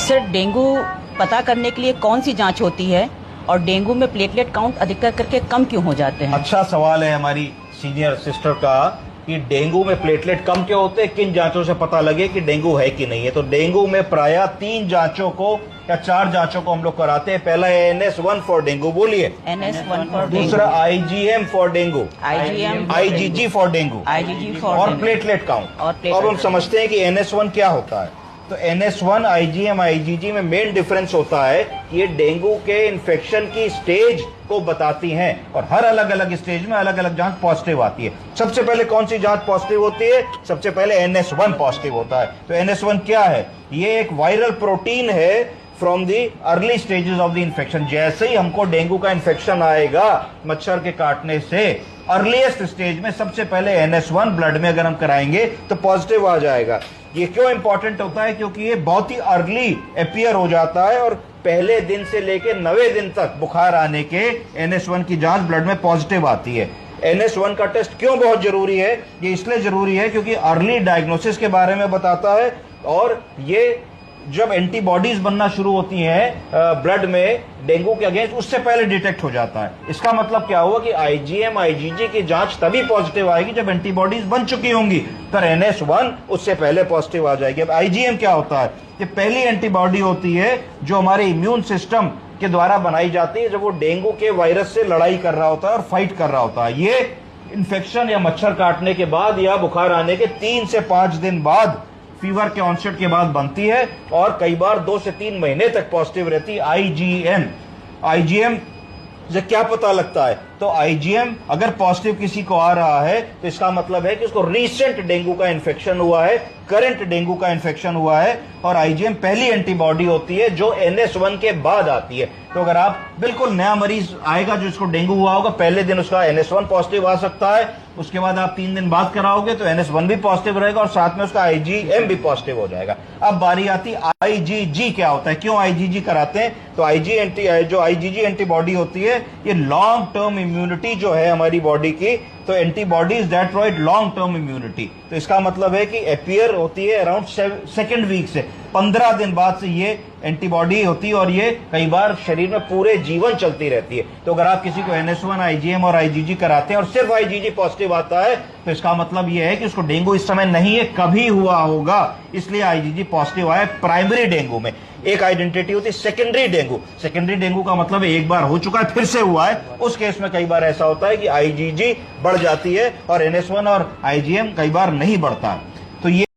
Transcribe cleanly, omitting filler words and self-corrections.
Sir, dengue पता करने के लिए कौन सी जांच होती है और डेंगू में प्लेटलेट काउंट अधिकतर करके कम क्यों हो जाते हैं? अच्छा सवाल है हमारी सीनियर सिस्टर का कि डेंगू में प्लेटलेट कम क्यों होते हैं, किन जांचों से पता लगे कि डेंगू है कि नहीं है। तो डेंगू में प्रायः 3 जांचों को या 4 जांचों को हम लोग कराते हैं। पहला है NS1 फॉर डेंगू, बोलिए NS1 फॉर दूसरा IgM for dengue, IgM, IgG for dengue IgG for और डेंगू। Platelet count. और प्लेटलेट अब हम समझते हैं कि NS1 क्या होता है। तो NS1 IgM IgG में मेन डिफरेंस होता है कि ये डेंगू के इन्फेक्शन की स्टेज को बताती हैं और हर अलग अलग स्टेज में अलग अलग जांच पॉजिटिव आती है। सबसे पहले कौन सी जांच पॉजिटिव होती है? सबसे पहले NS1 पॉजिटिव होता है। तो NS1 क्या है? ये एक वायरल प्रोटीन है from the early stages of the infection. जैसे ही हमको डेंगू का इन्फेक्शन आएगा मच्छर के काटने से, अर्लीस्ट स्टेज में सबसे पहले NS1 ब्लड में अगर हम कराएंगे तो पॉजिटिव आ जाएगा। ये क्यों इंपॉर्टेंट होता है? क्योंकि ये बहुत ही अर्ली अपीयर हो जाता है और पहले दिन से लेकर 90 दिन तक बुखार आने के NS1 की जांच ब्लड में पॉजिटिव आती है। NS1 का टेस्ट क्यों बहुत जरूरी है? ये इसलिए जरूरी है क्योंकि अर्ली डायग्नोसिस के बारे में बताता है और ये जब एंटीबॉडीज बनना शुरू होती हैं ब्लड में डेंगू के अगेंस्ट, उससे पहले डिटेक्ट हो जाता है। इसका मतलब क्या हुआ कि IgM IgG की जांच तभी पॉजिटिव आएगी जब एंटीबॉडीज बन चुकी होंगी, तो NS1 उससे पहले पॉजिटिव आ जाएगी। अब IgM क्या होता है? ये पहली एंटीबॉडी होती है जो हमारे इम्यून सिस्टम के द्वारा बनाई जाती है जब वो डेंगू के वायरस से लड़ाई कर रहा होता है और फाइट कर रहा होता है। ये इन्फेक्शन या मच्छर काटने के बाद या बुखार आने के 3 से 5 दिन बाद, फीवर के ऑनसेट के बाद बनती है और कई बार 2 से 3 महीने तक पॉजिटिव रहती है। IgM से क्या पता लगता है? तो IgM अगर पॉजिटिव किसी को आ रहा है तो इसका मतलब है कि उसको रीसेंट डेंगू का इन्फेक्शन हुआ है, करंट डेंगू का इन्फेक्शन हुआ है। और IgM पहली एंटीबॉडी होती है जो NS1 के बाद आती है। तो अगर आप बिल्कुल नया मरीज आएगा जो इसको डेंगू हुआ होगा, पहले दिन उसका NS1 पॉजिटिव आ सकता है, उसके बाद आप 3 दिन बाद कराओगे तो NS1 भी पॉजिटिव रहेगा और साथ में उसका IgM भी पॉजिटिव हो जाएगा। अब बारी आती IgG क्या होता है, क्यों IgG कराते हैं? तो IgG एंटीबॉडी होती है, ये लॉन्ग टर्म इम्यूनिटी जो है हमारी बॉडी की, तो antibodies that provide long term immunity. तो इसका मतलब है कि अपीयर होती है अराउंड सेकेंड वीक से, 15 दिन बाद से ये एंटीबॉडी होती है और ये कई बार शरीर में पूरे जीवन चलती रहती है। तो अगर आप किसी को NS1 IgM और IgG कराते हैं और सिर्फ IgG पॉजिटिव आता है तो इसका मतलब यह है कि उसको डेंगू इस समय नहीं है, कभी हुआ होगा, इसलिए IgG पॉजिटिव आया प्राइमरी डेंगू में। एक आइडेंटिटी होती है सेकेंडरी डेंगू। सेकेंडरी डेंगू का मतलब है एक बार हो चुका है फिर से हुआ है। उस केस में कई बार ऐसा होता है कि IgG बढ़ जाती है और NS1 और IgM कई बार नहीं बढ़ता। तो ये